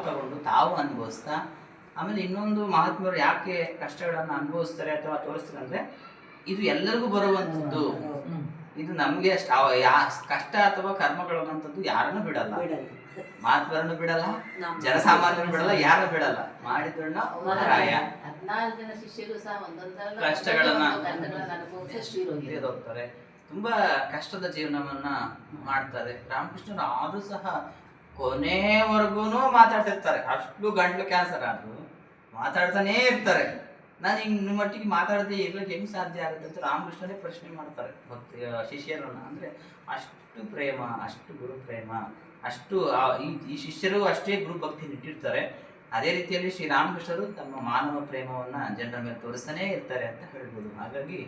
ತಗೊಂಡು ತಾವು ಅನುಭವಿಸ್ತಾ, ಆಮೇಲೆ ಇನ್ನೊಂದು ಮಹಾತ್ಮರು ಯಾಕೆ ಕಷ್ಟಗಳನ್ನು ಅನುಭವಿಸ್ತಾರೆ ಅಥವಾ ತೋರಿಸ್ತಾರೆ ಅಂದ್ರೆ, ಇದು ಎಲ್ಲರಿಗೂ ಬರುವಂಥದ್ದು. ಇದು ನಮ್ಗೆ ಕಷ್ಟ ಅಥವಾ ಕರ್ಮಗಳನ್ನಂಥದ್ದು ಯಾರನ್ನು ಬಿಡಲ್ಲ, ಮಹಾತ್ಮರನ್ನು ಬಿಡಲ್ಲ, ಜನಸಾಮಾನ್ಯರು ಬಿಡಲ್ಲ, ಯಾರು ಬಿಡಲ್ಲ. ಮಾಡಿದ್ರನ್ನ ಕಷ್ಟಗಳನ್ನ ಹೋಗ್ತಾರೆ, ತುಂಬಾ ಕಷ್ಟದ ಜೀವನವನ್ನ ಮಾಡ್ತಾರೆ. ರಾಮಕೃಷ್ಣರು ಆದ್ರೂ ಸಹ ಕೊನೆವರೆಗೂ ಮಾತಾಡ್ತಿರ್ತಾರೆ. ಅಷ್ಟು ಗಂಟ್ಲು ಕ್ಯಾನ್ಸರ್ ಆದ್ರೂ ಮಾತಾಡ್ತಾನೇ ಇರ್ತಾರೆ. ನಾನು ಹಿಂಗ್ ನಿಮ್ಮೊಟ್ಟಿಗೆ ಮಾತಾಡದೆ ಇರ್ಲಿಕ್ಕೆ ಹೆಂಗ್ ಸಾಧ್ಯ ಆಗುತ್ತೆ ಅಂತ ರಾಮಕೃಷ್ಣನೇ ಪ್ರಶ್ನೆ ಮಾಡ್ತಾರೆ ಭಕ್ತಿ ಶಿಷ್ಯರನ್ನ. ಅಂದ್ರೆ ಅಷ್ಟು ಪ್ರೇಮ, ಅಷ್ಟು ಗುರು ಪ್ರೇಮ, ಅಷ್ಟು ಈ ಶಿಷ್ಯರು ಅಷ್ಟೇ ಗುರು ಭಕ್ತಿ ಇಟ್ಟಿರ್ತಾರೆ. ಅದೇ ರೀತಿಯಲ್ಲಿ ಶ್ರೀರಾಮಕೃಷ್ಣರು ತಮ್ಮ ಮಾನವ ಪ್ರೇಮವನ್ನ ಜನರ ಮೇಲೆ ತೋರಿಸ್ತಾನೇ ಇರ್ತಾರೆ ಅಂತ ಹೇಳ್ಬೋದು. ಹಾಗಾಗಿ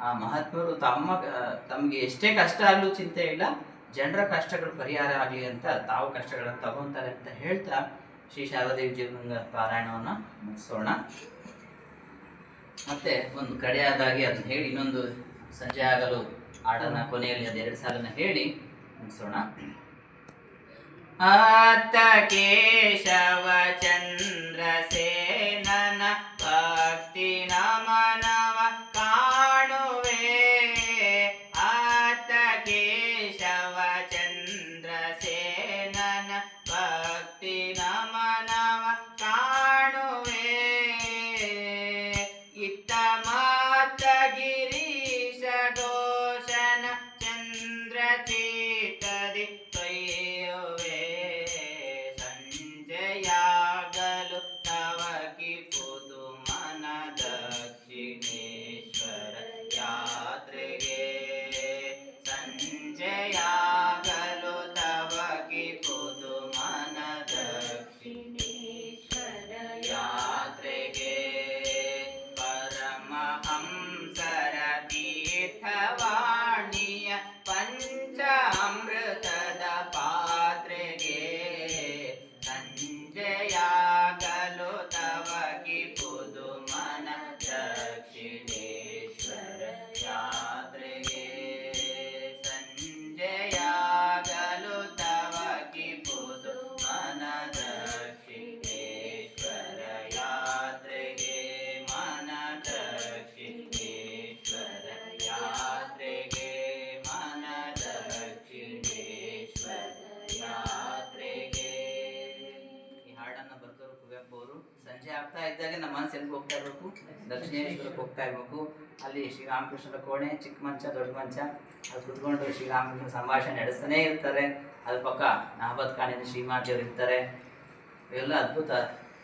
ಆ ಮಹಾತ್ಮರು ತಮಗೆ ಎಷ್ಟೇ ಕಷ್ಟ ಆಗ್ಲೂ ಚಿಂತೆ ಇಲ್ಲ, ಜನರ ಕಷ್ಟಗಳು ಪರಿಹಾರ ಆಗಲಿ ಅಂತ ತಾವು ಕಷ್ಟಗಳನ್ನು ತಗೊಂತಾರೆ ಅಂತ ಹೇಳ್ತಾ ಶ್ರೀ ಶಾರದೇವಿ ಜೀವನ ಪಾರಾಯಣವನ್ನ ಮುಗಿಸೋಣ. ಮತ್ತೆ ಒಂದು ಕಡೆಯಾದಾಗಿ ಅದನ್ನ ಹೇಳಿ ಇನ್ನೊಂದು ಸಂಜೆ ಆಗಲು ಹಾಡನ್ನ ಕೊನೆಯಲ್ಲಿ ಅದೆರಡು ಸಾಲನ್ನ ಹೇಳಿ ಮುಗಿಸೋಣ. ಆತ ಕೇಶವ ಚಂದ್ರಸೇನನ ಭಕ್ತಿ ನಮನವ ಕಾಣುವೆ, ಆತ ಕೇಶವ ಚಂದ್ರಸೇನನ ಭಕ್ತಿ ನಮನವ ಕಾಣುವೆ, ಇತ್ತ ಮಾತ ಗಿರೀಶ ಘೋಷನ ಚಂದ್ರಚೇತದಿ ತೊಯ್ಯುವೆ, ಸಂಜೆಯಾಗಲು ತವ ಕಿಪುದು ಮನ ದಕ್ಷಿಣೇಶ್ವರ ಯಾತ್ರೆಗೆ, ಸಂಜೆಯಾಗಲು ತವ ಕಿಪುದು ಮನ ದಕ್ಷಿಣೇಶ್ವರ ಯಾತ್ರೆಗೆ, ಪರಮಹಂಸರ ತೀರ್ಥವಾಣಿಯ ಪಂಚಾಮೃತದ ಪಾತ್ರೆಗೆ, ಸಂಜೆಯಾಗಲು ತವ ಕಿಪುದು ಮನ ದಕ್ಷಿಣೇಶ್ವರ ಯಾತ್ರೆಗೆ, ಸಂಜೆಯಾಗಲು ತವ ಕಿಪುದು ಮನ ದಕ್ಷಿಣೇಶ್ವರ ಯಾತ್ರೆಗೆ, ಮನ ದಕ್ಷಿಣೇಶ್ವರ ಯಾತ್ರೆಗೆ, ಮನ ದಕ್ಷಿಣೇಶ್ವರ ಯಾತ್ರೆಗೆ. ಈ ಹಾಡನ್ನ ಬರೆದವರು ಕುವೆಂಪು ಅವರು. ಸಂಜೆ ಆಗ್ತಾ ಇದ್ದಾಗ ನಮ್ಮ ಮನಸ್ಸು ಎಲ್ಲಿಗೆ ಹೋಗ್ತಾ ಇರಬೇಕು, ದಕ್ಷಿಣೇಶ್ವರಕ್ಕೆ ಹೋಗ್ತಾ ಇರಬೇಕು. ಅಲ್ಲಿ ಶ್ರೀರಾಮಕೃಷ್ಣರ ಕೋಣೆ, ಚಿಕ್ಕ ಮಂಚ ದೊಡ್ಡ ಮಂಚ, ಅದು ಕುತ್ಕೊಂಡು ಶ್ರೀರಾಮಕೃಷ್ಣ ಸಂಭಾಷಣೆ ನಡೆಸ್ತಾನೆ ಇರ್ತಾರೆ. ಅದ್ರ ಪಕ್ಕ ನಾಹಬತ್ ಖಾನಿನ ಶ್ರೀಮಾತೆಯವರು ಇರ್ತಾರೆ. ಇವೆಲ್ಲ ಅದ್ಭುತ